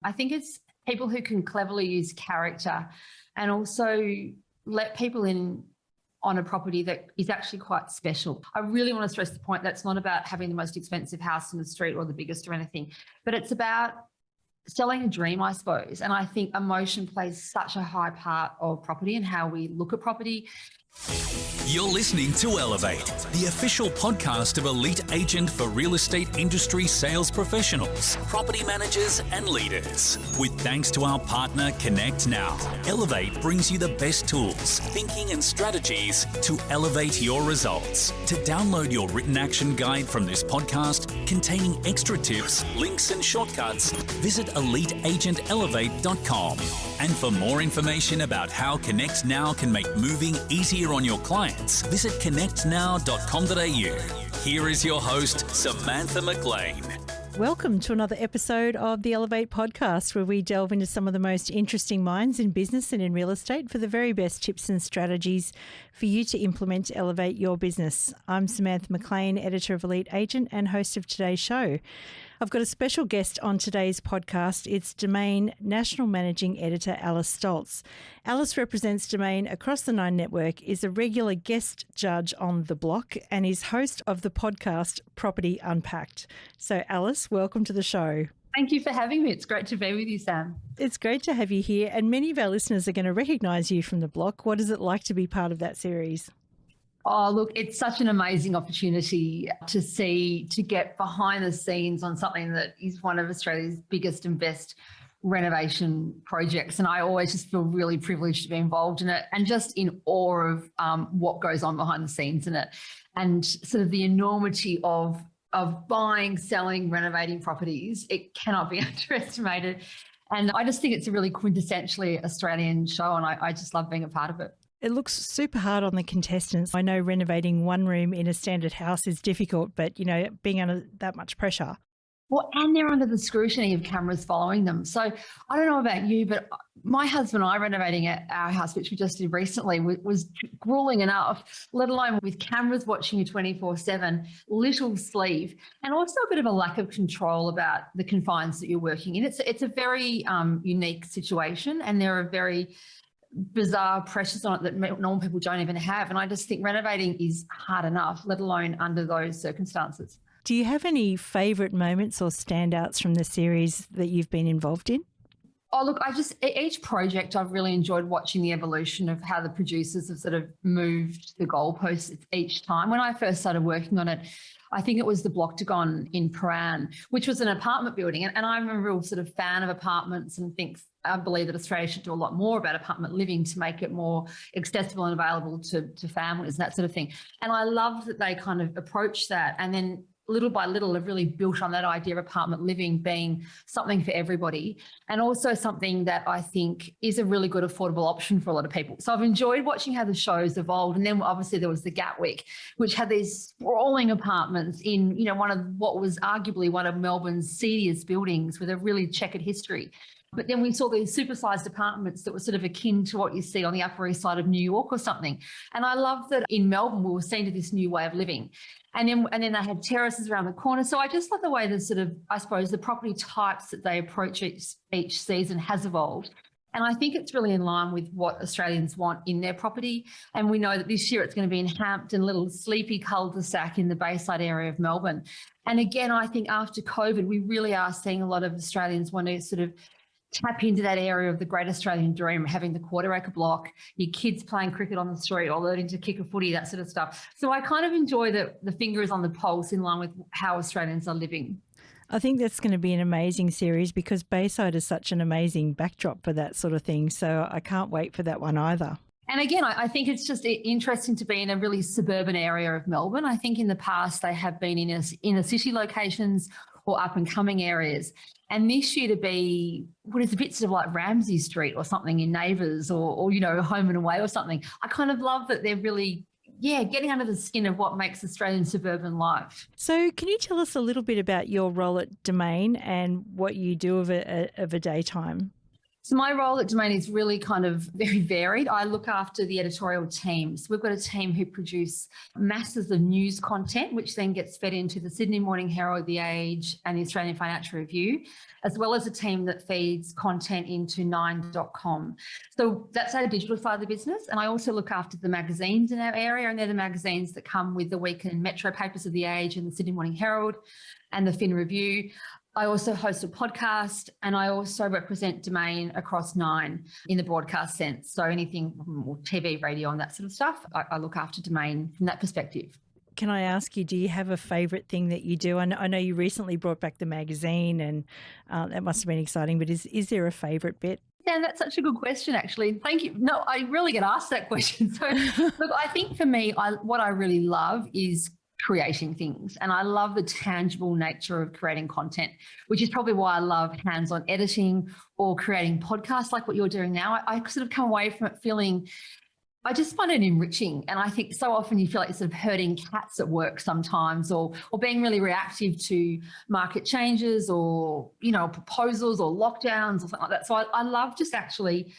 I think it's people who can cleverly use character and also let people in on a property that is actually quite special. I really want to stress the point that's not about having the most expensive house in the street or the biggest or anything, but it's about selling a dream, I suppose. And I think emotion plays such a high part of property and how we look at property. You're listening to Elevate, the official podcast of elite agent for real estate industry sales professionals, property managers and leaders. With thanks to our partner Connect Now, Elevate brings you the best tools, thinking and strategies to elevate your results. To download your written action guide from this podcast containing extra tips, links and shortcuts, visit eliteagentelevate.com. And for more information about how Connect Now can make moving easier on your clients, visit connectnow.com.au. Here is your host, Samantha McLean. Welcome to another episode of the Elevate podcast, where we delve into some of the most interesting minds in business and in real estate for the very best tips and strategies for you to implement to elevate your business. I'm Samantha McLean, editor of Elite Agent and host of today's show. I've got a special guest on today's podcast. It's Domain National Managing Editor Alice Stolz. Alice represents Domain across the Nine Network, is a regular guest judge on The Block, and is host of the podcast Property Unpacked. So Alice, welcome to the show. Thank you for having me. It's great to be with you, Sam. It's great to have you here, and many of our listeners are going to recognise you from The Block. What is it like to be part of that series? Oh, look, it's such an amazing opportunity to get behind the scenes on something that is one of Australia's biggest and best renovation projects. And I always just feel really privileged to be involved in it and just in awe of what goes on behind the scenes in it and sort of the enormity of buying, selling, renovating properties. It cannot be underestimated. And I just think it's a really quintessentially Australian show, and I just love being a part of it. It looks super hard on the contestants. I know renovating one room in a standard house is difficult, but, being under that much pressure. Well, and they're under the scrutiny of cameras following them. So I don't know about you, but my husband and I renovating at our house, which we just did recently, was grueling enough, let alone with cameras watching you 24/7, little sleep, and also a bit of a lack of control about the confines that you're working in. It's a very unique situation, and there are very bizarre pressures on it that normal people don't even have. And I just think renovating is hard enough, let alone under those circumstances. Do you have any favourite moments or standouts from the series that you've been involved in? Oh, look, each project I've really enjoyed watching the evolution of how the producers have sort of moved the goalposts each time. When I first started working on it, I think it was the Bloctagon in Paran, which was an apartment building. And I'm a real sort of fan of apartments and I believe that Australia should do a lot more about apartment living to make it more accessible and available to families and that sort of thing. And I love that they kind of approach that, and then little by little have really built on that idea of apartment living being something for everybody, and also something that I think is a really good affordable option for a lot of people. So I've enjoyed watching how the show's evolved. And then obviously there was the Gatwick, which had these sprawling apartments in, one of what was arguably one of Melbourne's seediest buildings with a really checkered history. But then we saw these supersized apartments that were sort of akin to what you see on the Upper East Side of New York or something. And I love that in Melbourne we were seeing to this new way of living. And then they had terraces around the corner. So I just love the way the sort of, I suppose, the property types that they approach each season has evolved. And I think it's really in line with what Australians want in their property. And we know that this year it's going to be in Hampton, little sleepy cul-de-sac in the Bayside area of Melbourne. And again, I think after COVID, we really are seeing a lot of Australians want to sort of tap into that area of the great Australian dream, having the quarter-acre block, your kids playing cricket on the street or learning to kick a footy, that sort of stuff. So I kind of enjoy that the finger is on the pulse in line with how Australians are living. I think that's going to be an amazing series because Bayside is such an amazing backdrop for that sort of thing. So I can't wait for that one either. And again, I think it's just interesting to be in a really suburban area of Melbourne. I think in the past they have been in inner city locations or up and coming areas. And this year to be what is a bit sort of like Ramsay Street or something in Neighbours or Home and Away or something. I kind of love that they're really, getting under the skin of what makes Australian suburban life. So can you tell us a little bit about your role at Domain and what you do of a daytime? So my role at Domain is really kind of very varied. I look after the editorial teams. We've got a team who produce masses of news content, which then gets fed into the Sydney Morning Herald, The Age, and the Australian Financial Review, as well as a team that feeds content into 9.com. So that's our digital side of the business. And I also look after the magazines in our area, and they're the magazines that come with the weekend metro papers of The Age and the Sydney Morning Herald and the Fin Review. I also host a podcast, and I also represent Domain across 9 in the broadcast sense. So anything TV, radio, and that sort of stuff, I look after Domain from that perspective. Can I ask you, do you have a favourite thing that you do? I know you recently brought back the magazine, and that must have been exciting, but is there a favourite bit? Yeah, that's such a good question, actually. Thank you. No, I really get asked that question. So look, I think for me, what I really love is creating things. And I love the tangible nature of creating content, which is probably why I love hands-on editing or creating podcasts like what you're doing now. I sort of come away from it feeling, I just find it enriching. And I think so often you feel like you're sort of herding cats at work sometimes, or being really reactive to market changes or, proposals or lockdowns or something like that. So I love just actually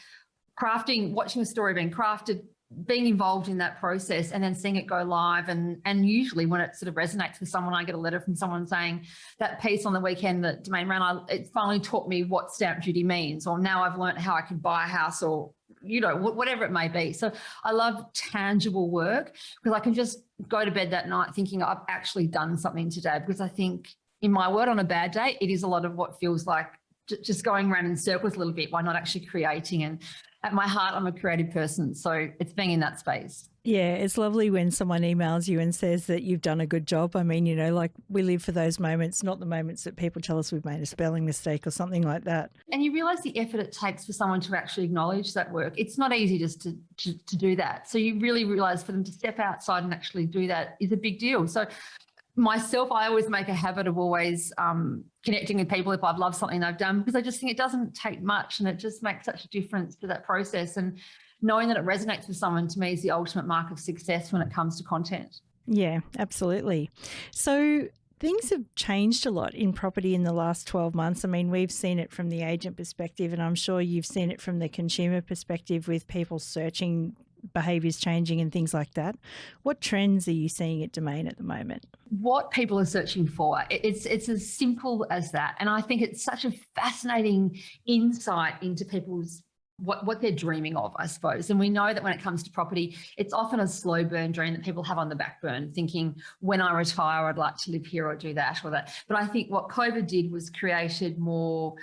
watching a story being crafted, being involved in that process, and then seeing it go live. And usually when it sort of resonates with someone, I get a letter from someone saying that piece on the weekend that Domain ran, it finally taught me what stamp duty means, or now I've learned how I can buy a house, or, whatever it may be. So I love tangible work, because I can just go to bed that night thinking I've actually done something today. Because I think in my world, on a bad day, it is a lot of what feels like just going around in circles a little bit. Why not actually creating? And at my heart, I'm a creative person. So it's being in that space. Yeah, it's lovely when someone emails you and says that you've done a good job. I mean, like we live for those moments, not the moments that people tell us we've made a spelling mistake or something like that. And you realise the effort it takes for someone to actually acknowledge that work. It's not easy just to do that. So you really realise for them to step outside and actually do that is a big deal. So myself, I always make a habit of always connecting with people if I've loved something they've done, because I just think it doesn't take much, and it just makes such a difference to that process. And knowing that it resonates with someone, to me, is the ultimate mark of success when it comes to content. Yeah, absolutely. So things have changed a lot in property in the last 12 months. I mean, we've seen it from the agent perspective, and I'm sure you've seen it from the consumer perspective with people searching, behaviours changing and things like that. What trends are you seeing at Domain at the moment? What people are searching for. It's as simple as that. And I think it's such a fascinating insight into people's what they're dreaming of, I suppose. And we know that when it comes to property, it's often a slow burn dream that people have on the back burn, thinking, when I retire, I'd like to live here or do that or that. But I think what COVID did was created more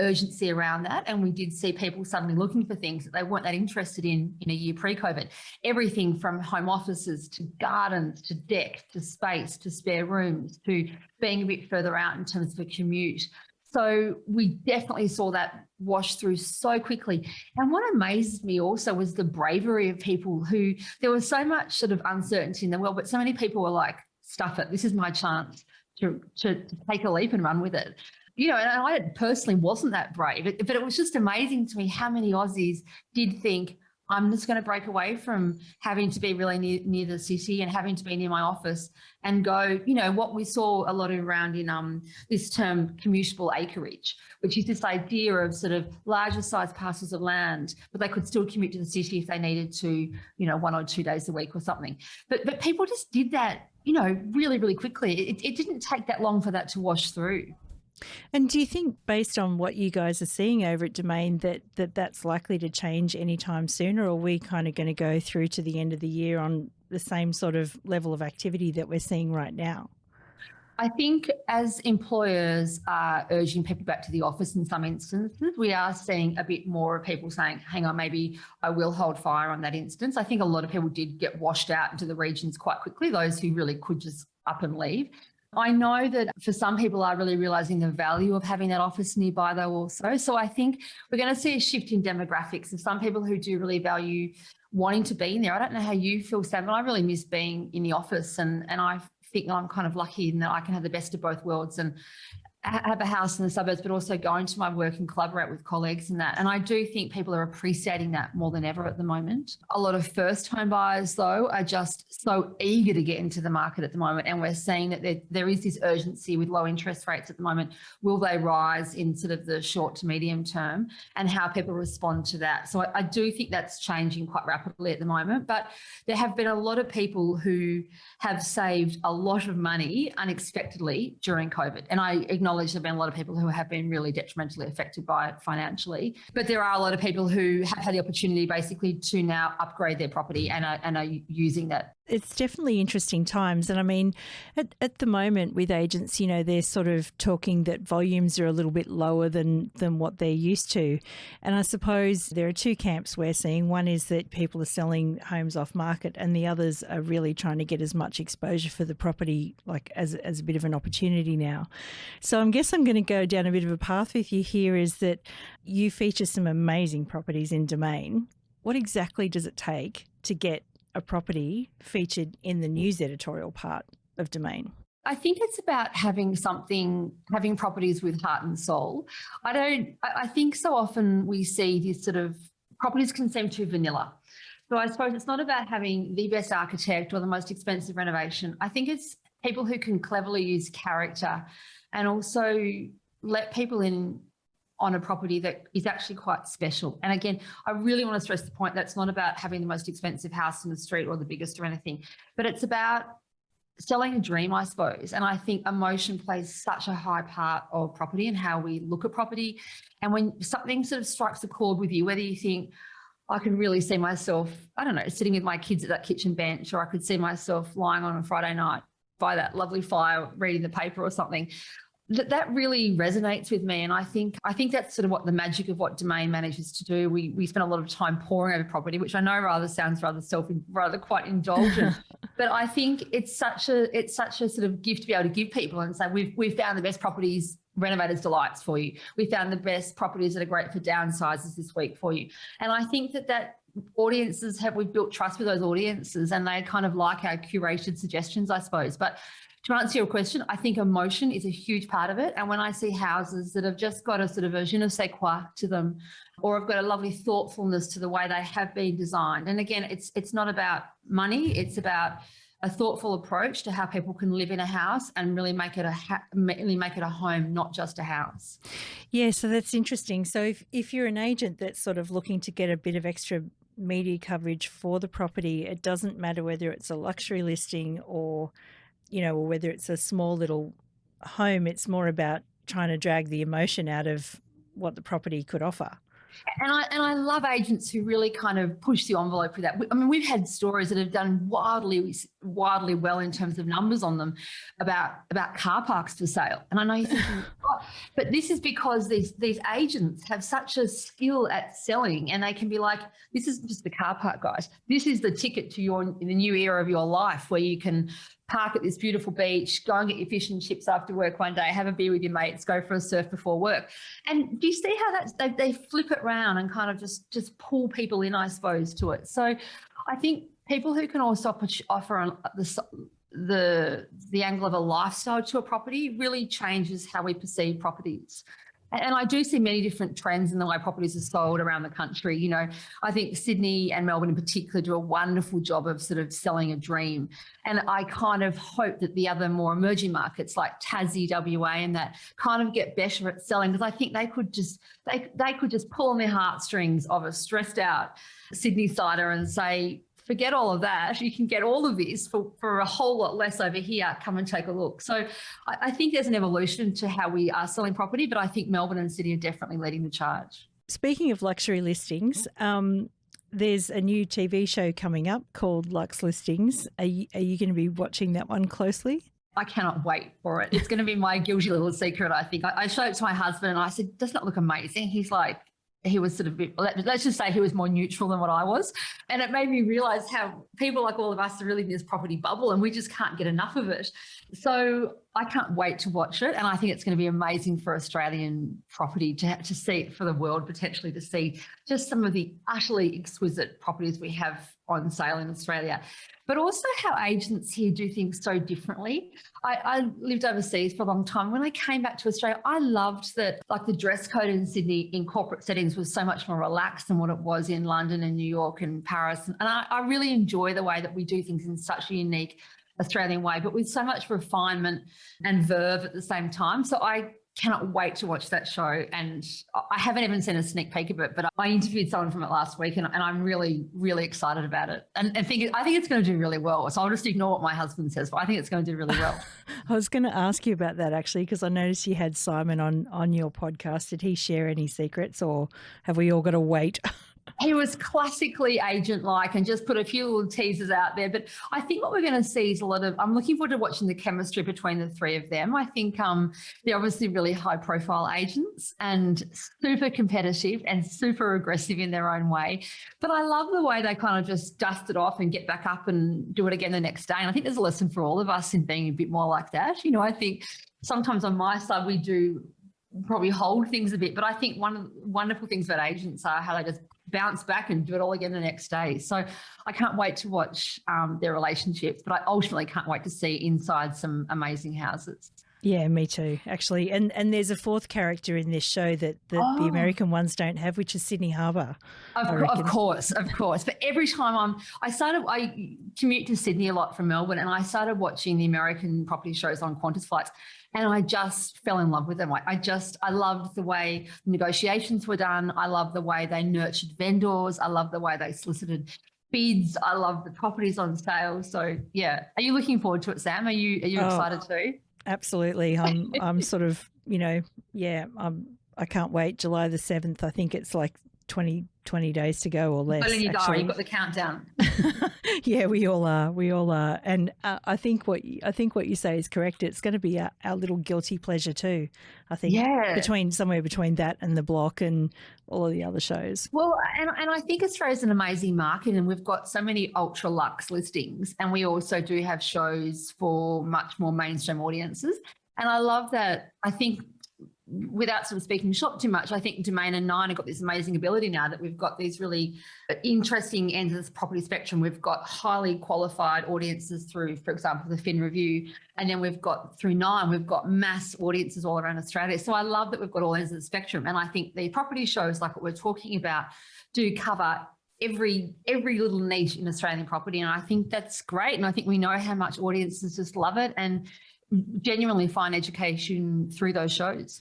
urgency around that. And we did see people suddenly looking for things that they weren't that interested in a year pre-COVID. Everything from home offices to gardens to deck to space to spare rooms to being a bit further out in terms of a commute. So we definitely saw that wash through so quickly. And what amazed me also was the bravery of people who, there was so much sort of uncertainty in the world, but so many people were like, stuff it, this is my chance to take a leap and run with it. And I personally wasn't that brave, but it was just amazing to me how many Aussies did think, I'm just going to break away from having to be really near the city and having to be near my office and go, what we saw a lot around in this term commutable acreage, which is this idea of sort of larger size parcels of land, but they could still commute to the city if they needed to, 1 or 2 days a week or something. But people just did that, really, really quickly. It didn't take that long for that to wash through. And do you think, based on what you guys are seeing over at Domain, that's likely to change anytime soon, or are we kind of going to go through to the end of the year on the same sort of level of activity that we're seeing right now? I think as employers are urging people back to the office in some instances, we are seeing a bit more of people saying, hang on, maybe I will hold fire on that instance. I think a lot of people did get washed out into the regions quite quickly, those who really could just up and leave. I know that for some people are really realising the value of having that office nearby though also. So I think we're going to see a shift in demographics of some people who do really value wanting to be in there. I don't know how you feel, Sam, but I really miss being in the office, and I think I'm kind of lucky in that I can have the best of both worlds and have a house in the suburbs, but also going to my work and collaborate with colleagues and that. And I do think people are appreciating that more than ever at the moment. A lot of first home buyers, though, are just so eager to get into the market at the moment. And we're seeing that there is this urgency with low interest rates at the moment. Will they rise in sort of the short to medium term, and how people respond to that? So I do think that's changing quite rapidly at the moment. But there have been a lot of people who have saved a lot of money unexpectedly during COVID. And I acknowledge there have been a lot of people who have been really detrimentally affected by it financially. But there are a lot of people who have had the opportunity basically to now upgrade their property and are using that. It's definitely interesting times. And I mean, at the moment with agents, you know, they're sort of talking that volumes are a little bit lower than what they're used to. And I suppose there are two camps we're seeing. One is that people are selling homes off market, and the others are really trying to get as much exposure for the property, like as a bit of an opportunity now. So I guess I'm going to go down a bit of a path with you here, is that you feature some amazing properties in Domain. What exactly does it take to get a property featured in the news editorial part of Domain? I think it's about having properties with heart and soul. I think so often we see this sort of properties can seem too vanilla. So I suppose it's not about having the best architect or the most expensive renovation. I think it's people who can cleverly use character and also let people in on a property that is actually quite special. And again, I really want to stress the point that's not about having the most expensive house in the street or the biggest or anything, but it's about selling a dream, I suppose. And I think emotion plays such a high part of property and how we look at property. And when something sort of strikes a chord with you, whether you think, I can really see myself, I don't know, sitting with my kids at that kitchen bench, or I could see myself lying on a Friday night by that lovely fire, reading the paper or something, that really resonates with me. And I think that's sort of what the magic of what Domain manages to do. We spend a lot of time poring over property, which I know sounds rather quite indulgent, but I think it's such a sort of gift to be able to give people and say, we've found the best properties, renovators' delights for you. We found the best properties that are great for downsizes this week for you. And I think that we've built trust with those audiences, and they kind of like our curated suggestions, I suppose. But to answer your question, I think emotion is a huge part of it. And when I see houses that have just got a sort of a je ne sais quoi to them, or have got a lovely thoughtfulness to the way they have been designed. And again, it's not about money. It's about a thoughtful approach to how people can live in a house and really make it a home, not just a house. Yeah, so that's interesting. So if you're an agent that's sort of looking to get a bit of extra media coverage for the property, it doesn't matter whether it's a luxury listing or whether it's a small little home. It's more about trying to drag the emotion out of what the property could offer. And I love agents who really kind of push the envelope for that. I mean, we've had stories that have done wildly well in terms of numbers on them about car parks for sale. And I know you're thinking, but this is because these agents have such a skill at selling, and they can be like, this isn't just the car park, guys. This is the ticket to the new era of your life, where you can park at this beautiful beach, go and get your fish and chips after work one day, have a beer with your mates, go for a surf before work. And do you see how they flip it around and kind of just pull people in, I suppose, to it. So I think people who can also offer the angle of a lifestyle to a property really changes how we perceive properties. And I do see many different trends in the way properties are sold around the country. I think Sydney and Melbourne in particular do a wonderful job of sort of selling a dream. And I kind of hope that the other more emerging markets like Tassie, WA, and that kind of get better at selling, because I think they could just pull on their heartstrings of a stressed out Sydney sider and say, forget all of that. You can get all of this for a whole lot less over here. Come and take a look. So I think there's an evolution to how we are selling property, but I think Melbourne and Sydney are definitely leading the charge. Speaking of luxury listings, there's a new TV show coming up called Luxe Listings. Are you going to be watching that one closely? I cannot wait for it. It's going to be my guilty little secret, I think. I showed it to my husband and I said, doesn't it look amazing? He's like, he was sort of, let's just say he was more neutral than what I was. And it made me realise how people like all of us are really in this property bubble and we just can't get enough of it. So I can't wait to watch it. And I think it's going to be amazing for Australian property to see it, for the world potentially to see just some of the utterly exquisite properties we have on sale in Australia, but also how agents here do things so differently. I lived overseas for a long time. When I came back to Australia, I loved that, like, the dress code in Sydney in corporate settings was so much more relaxed than what it was in London and New York and Paris. And I really enjoy the way that we do things in such a unique Australian way, but with so much refinement and verve at the same time. So I cannot wait to watch that show. And I haven't even seen a sneak peek of it, but I interviewed someone from it last week, and I'm really, really excited about it. And I think it's going to do really well. So I'll just ignore what my husband says, but I think it's going to do really well. I was going to ask you about that, actually, because I noticed you had Simon on your podcast. Did he share any secrets, or have we all got to wait? He was classically agent-like and just put a few little teasers out there. But I think what we're going to see is I'm looking forward to watching the chemistry between the three of them. I think they're obviously really high-profile agents and super competitive and super aggressive in their own way. But I love the way they kind of just dust it off and get back up and do it again the next day. And I think there's a lesson for all of us in being a bit more like that. You know, I think sometimes on my side we do probably hold things a bit, but I think one of the wonderful things about agents are how they just bounce back and do it all again the next day. So I can't wait to watch their relationships, but I ultimately can't wait to see inside some amazing houses. Yeah, me too, actually. And there's a fourth character in this show that the American ones don't have, which is Sydney Harbour. Of course. But every time I commute to Sydney a lot from Melbourne, and I started watching the American property shows on Qantas flights, and I just fell in love with them. I loved the way negotiations were done. I love the way they nurtured vendors. I love the way they solicited bids. I love the properties on sale. So yeah, are you looking forward to it, Sam? Are you excited too? Absolutely. I'm sort of, I can't wait. July the 7th. I think it's like 20 days to go or less. Well, in your diary, you've got the countdown. Yeah, we all are. And I think what you say is correct. It's going to be our little guilty pleasure too. I think somewhere between that and The Block and all of the other shows. Well, and I think Australia's an amazing market, and we've got so many ultra luxe listings, and we also do have shows for much more mainstream audiences. And I love that. I think, without sort of speaking shop too much, I think Domain and Nine have got this amazing ability now that we've got these really interesting ends of this property spectrum. We've got highly qualified audiences through, for example, the Fin Review, and then we've got through Nine, we've got mass audiences all around Australia. So I love that we've got all ends of the spectrum. And I think the property shows like what we're talking about do cover every little niche in Australian property. And I think that's great. And I think we know how much audiences just love it and genuinely find education through those shows.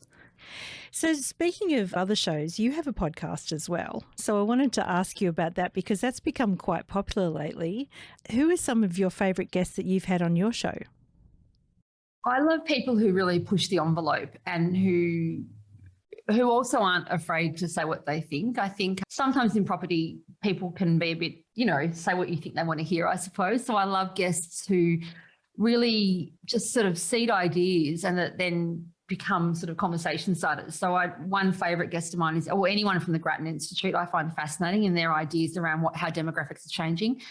So speaking of other shows, you have a podcast as well. So I wanted to ask you about that because that's become quite popular lately. Who are some of your favourite guests that you've had on your show? I love people who really push the envelope and who also aren't afraid to say what they think. I think sometimes in property, people can be a bit, say what you think they want to hear, I suppose. So I love guests who really just sort of seed ideas and that then become sort of conversation starters. So one favourite guest of mine is, or anyone from the Grattan Institute, I find fascinating in their ideas around how demographics are changing.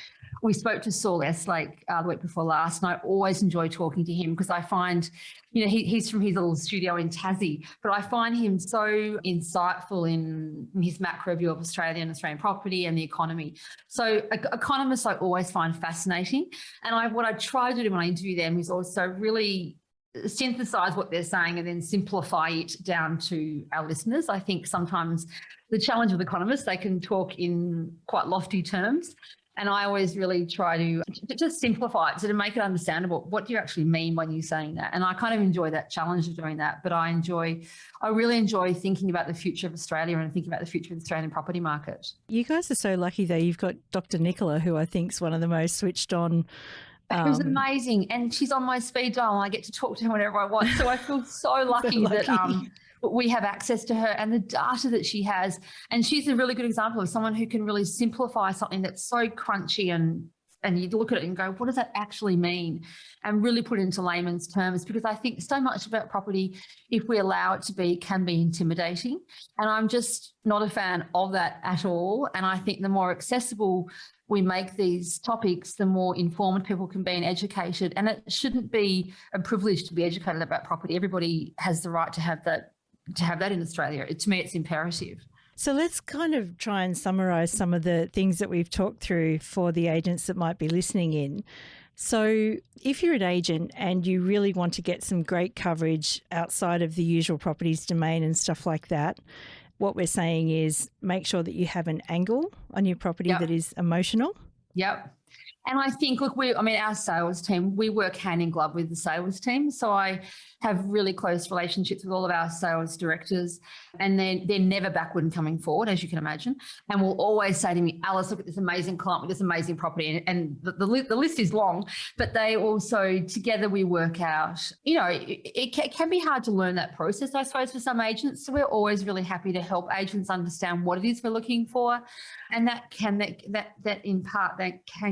We spoke to Saul Estlake the week before last, and I always enjoy talking to him because I find, he's from his little studio in Tassie, but I find him so insightful in his macro view of Australian property and the economy. So economists I always find fascinating. And what I try to do when I interview them is also really synthesize what they're saying and then simplify it down to our listeners. I think sometimes the challenge with economists, they can talk in quite lofty terms. And I always really try to just simplify it, so to make it understandable. What do you actually mean when you're saying that? And I kind of enjoy that challenge of doing that. But I really enjoy thinking about the future of Australia and thinking about the future of the Australian property market. You guys are so lucky though. You've got Dr. Nicola, who I think is one of the most switched on. It was amazing. And she's on my speed dial and I get to talk to her whenever I want. So I feel so lucky that we have access to her and the data that she has. And she's a really good example of someone who can really simplify something that's so crunchy and and you look at it and go, what does that actually mean? And really put it into layman's terms, because I think so much about property, if we allow it to be, can be intimidating. And I'm just not a fan of that at all. And I think the more accessible we make these topics, the more informed people can be and educated. And it shouldn't be a privilege to be educated about property. Everybody has the right to have that in Australia. To me, it's imperative. So let's kind of try and summarise some of the things that we've talked through for the agents that might be listening in. So if you're an agent and you really want to get some great coverage outside of the usual properties domain and stuff like that, what we're saying is make sure that you have an angle on your property that is emotional. Yep. And I think, look, our sales team, we work hand in glove with the sales team. So I have really close relationships with all of our sales directors, and they're never backward in coming forward, as you can imagine, and will always say to me, Alice, look at this amazing client with this amazing property. And the list is long, but they also, together we work out, it can be hard to learn that process, I suppose, for some agents. So we're always really happy to help agents understand what it is we're looking for. And that can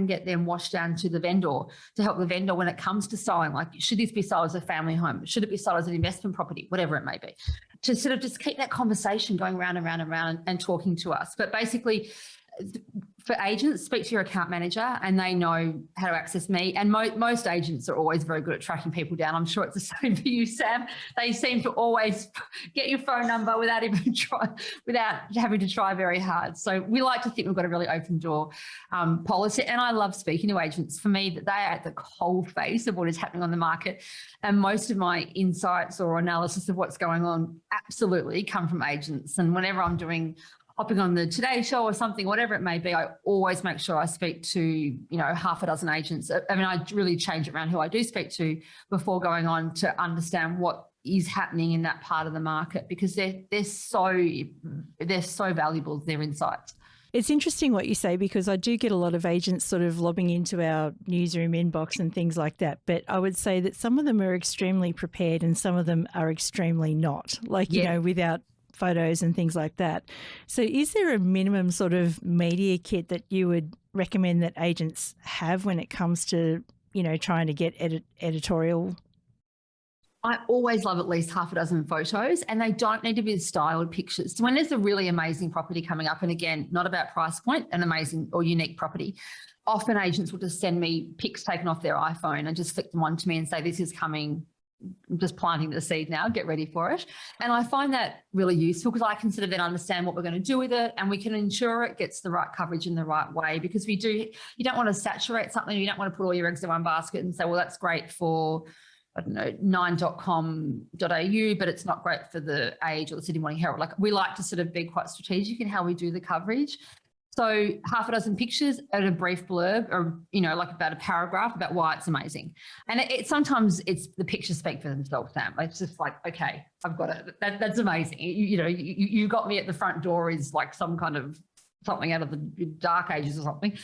get them washed down to the vendor, to help the vendor when it comes to selling. Like, should this be sold as a family home? Should it be sold as an investment property? Whatever it may be. To sort of just keep that conversation going round and round and round and talking to us. But basically, for agents, speak to your account manager and they know how to access me. And most agents are always very good at tracking people down. I'm sure it's the same for you, Sam. They seem to always get your phone number without having to try very hard. So we like to think we've got a really open door policy. And I love speaking to agents. For me, that they are at the cold face of what is happening on the market. And most of my insights or analysis of what's going on absolutely come from agents. And whenever I'm hopping on the Today Show or something, whatever it may be, I always make sure I speak to, half a dozen agents. I mean, I really change it around who I do speak to before going on to understand what is happening in that part of the market, because they're so valuable, their insights. It's interesting what you say, because I do get a lot of agents sort of lobbing into our newsroom inbox and things like that. But I would say that some of them are extremely prepared and some of them are extremely not, without photos and things like that. So is there a minimum sort of media kit that you would recommend that agents have when it comes to, trying to get editorial? I always love at least half a dozen photos, and they don't need to be styled pictures. So when there's a really amazing property coming up, and again, not about price point, an amazing or unique property, often agents will just send me pics taken off their iPhone and just flick them on to me and say, this is coming. I'm just planting the seed now, get ready for it. And I find that really useful because I can sort of then understand what we're going to do with it, and we can ensure it gets the right coverage in the right way, because you don't want to saturate something. You don't want to put all your eggs in one basket and say, well, that's great for, I don't know, 9.com.au, but it's not great for the Age or the Sydney Morning Herald. Like, we like to sort of be quite strategic in how we do the coverage. So half a dozen pictures and a brief blurb, or, like about a paragraph about why it's amazing. And sometimes it's the pictures speak for themselves, Sam. It's just like, okay, I've got it. That's amazing. You got me at the front door is like some kind of something out of the dark ages or something.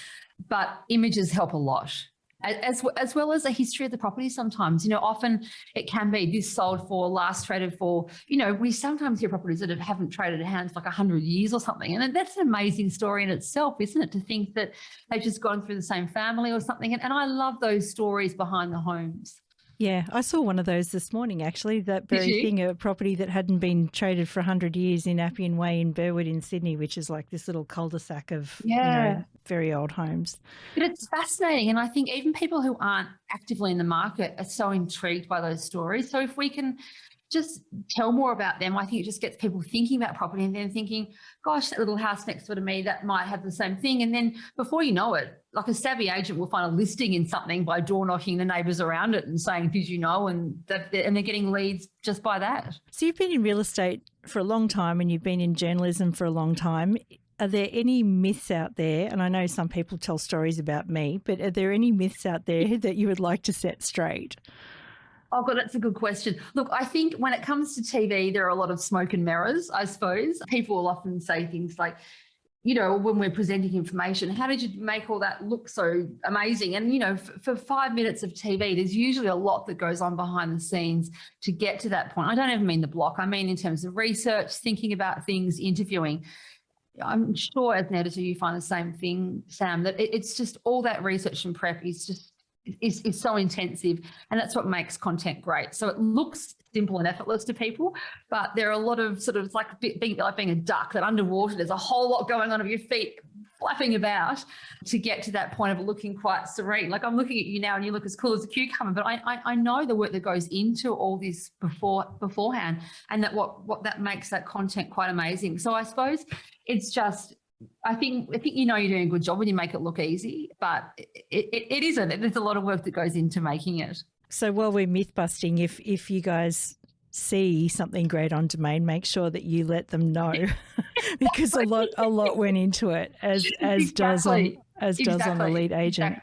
But images help a lot. As well as a history of the property sometimes. Often it can be this sold for, last traded for, we sometimes hear properties that haven't traded hands for like 100 years or something. And that's an amazing story in itself, isn't it? To think that they've just gone through the same family or something. And I love those stories behind the homes. Yeah, I saw one of those this morning, actually, that very thing, a property that hadn't been traded for 100 years in Appian Way in Burwood in Sydney, which is like this little cul-de-sac of very old homes. But it's fascinating. And I think even people who aren't actively in the market are so intrigued by those stories. So if we can just tell more about them, I think it just gets people thinking about property and then thinking, gosh, that little house next door to me, that might have the same thing. And then before you know it, like a savvy agent will find a listing in something by door knocking the neighbours around it and saying, did you know? And they're getting leads just by that. So you've been in real estate for a long time and you've been in journalism for a long time. Are there any myths out there? And I know some people tell stories about me, but are there any myths out there that you would like to set straight? Oh, God, that's a good question. Look, I think when it comes to TV, there are a lot of smoke and mirrors, I suppose. People will often say things like, when we're presenting information, how did you make all that look so amazing? And, for 5 minutes of TV, there's usually a lot that goes on behind the scenes to get to that point. I don't even mean the block. I mean in terms of research, thinking about things, interviewing. I'm sure as an editor you find the same thing, Sam, that it's just all that research and prep is so intensive, and that's what makes content great. So it looks simple and effortless to people, but there are a lot of sort of, it's like being a duck that underwater, there's a whole lot going on of your feet flapping about to get to that point of looking quite serene. Like, I'm looking at you now and you look as cool as a cucumber, but I know the work that goes into all this beforehand, and that what that makes that content quite amazing. So I suppose it's just, I think you're doing a good job when you make it look easy, but it isn't. There's a lot of work that goes into making it. So while we're myth busting, if you guys see something great on Domain, make sure that you let them know because a lot went into it, as does on the lead agent.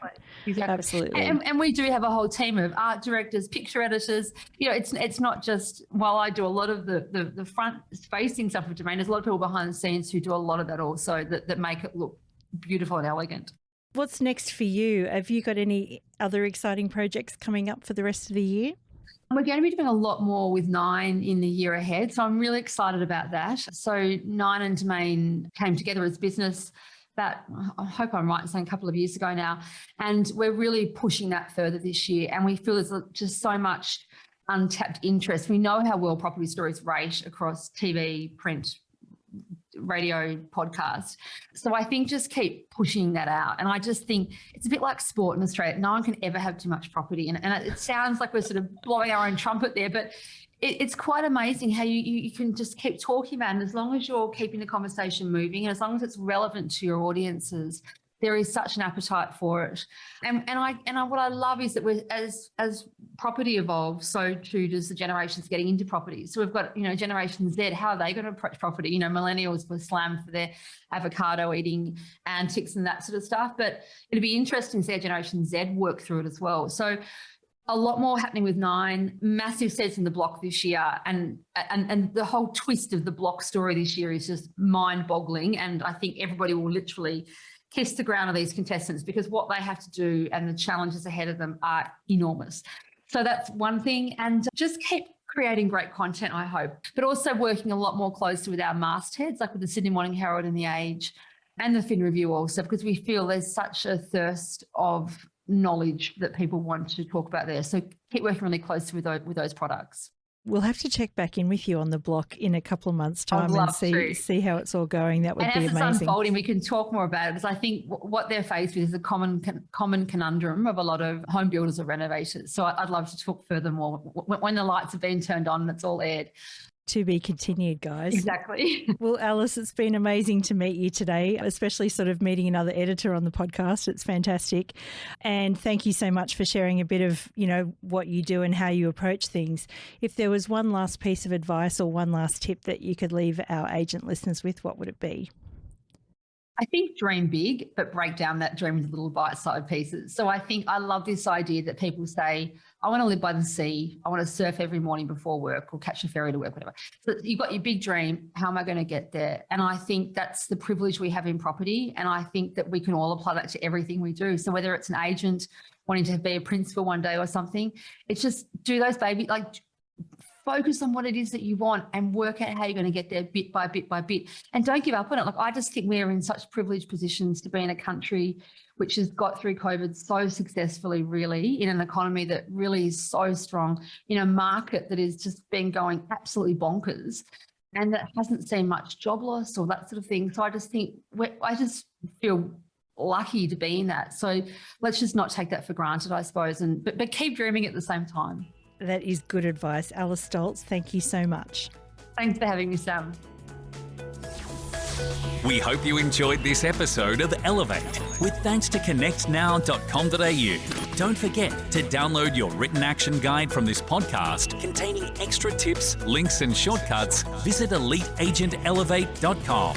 Exactly. Absolutely. And we do have a whole team of art directors, picture editors. It's not just, while I do a lot of the front facing stuff of Domain, there's a lot of people behind the scenes who do a lot of that also that make it look beautiful and elegant. What's next for you? Have you got any other exciting projects coming up for the rest of the year? We're going to be doing a lot more with Nine in the year ahead, so I'm really excited about that. So Nine and Domain came together as business about, I hope I'm right in saying, a couple of years ago now, and we're really pushing that further this year, and we feel there's just so much untapped interest. We know how well property stories rate across TV, print, radio, podcast. So I think just keep pushing that out. And I just think it's a bit like sport in Australia. No one can ever have too much property. And it sounds like we're sort of blowing our own trumpet there, but it's quite amazing how you can just keep talking about it. And as long as you're keeping the conversation moving, and as long as it's relevant to your audiences, there is such an appetite for it. And what I love is that we're, as property evolves, so too does the generations getting into property. So we've got, Generation Z, how are they going to approach property? Millennials were slammed for their avocado eating antics and that sort of stuff. But it'd be interesting to see how Generation Z work through it as well. So a lot more happening with Nine, massive sets in the block this year. And the whole twist of the block story this year is just mind-boggling. And I think everybody will literally kiss the ground of these contestants, because what they have to do and the challenges ahead of them are enormous. So that's one thing. And just keep creating great content, I hope, but also working a lot more closely with our mastheads, like with the Sydney Morning Herald and The Age and the Fin Review also, because we feel there's such a thirst of knowledge that people want to talk about there. So keep working really closely with those products. We'll have to check back in with you on the block in a couple of months' time and see how it's all going. That would be amazing. And as it's unfolding, we can talk more about it, because I think what they're faced with is a common conundrum of a lot of home builders or renovators. So I'd love to talk furthermore when the lights have been turned on and it's all aired. To be continued, guys. Exactly. Well, Alice, it's been amazing to meet you today, especially sort of meeting another editor on the podcast. It's fantastic. And thank you so much for sharing a bit of, what you do and how you approach things. If there was one last piece of advice or one last tip that you could leave our agent listeners with, what would it be? I think dream big, but break down that dream into little bite-sized pieces. So I love this idea that people say, I want to live by the sea. I want to surf every morning before work or catch a ferry to work, whatever. So you've got your big dream. How am I going to get there? And I think that's the privilege we have in property. And I think that we can all apply that to everything we do. So whether it's an agent wanting to be a principal one day or something, it's just do those focus on what it is that you want and work out how you're going to get there bit by bit by bit. And don't give up on it. I just think we're in such privileged positions to be in a country which has got through COVID so successfully, really, in an economy that really is so strong, in a market that has just been going absolutely bonkers and that hasn't seen much job loss or that sort of thing. So I just think, I just feel lucky to be in that. So let's just not take that for granted, I suppose, but keep dreaming at the same time. That is good advice. Alice Stolz, thank you so much. Thanks for having me, Sam. We hope you enjoyed this episode of Elevate, with thanks to connectnow.com.au. Don't forget to download your written action guide from this podcast containing extra tips, links and shortcuts. Visit eliteagentelevate.com.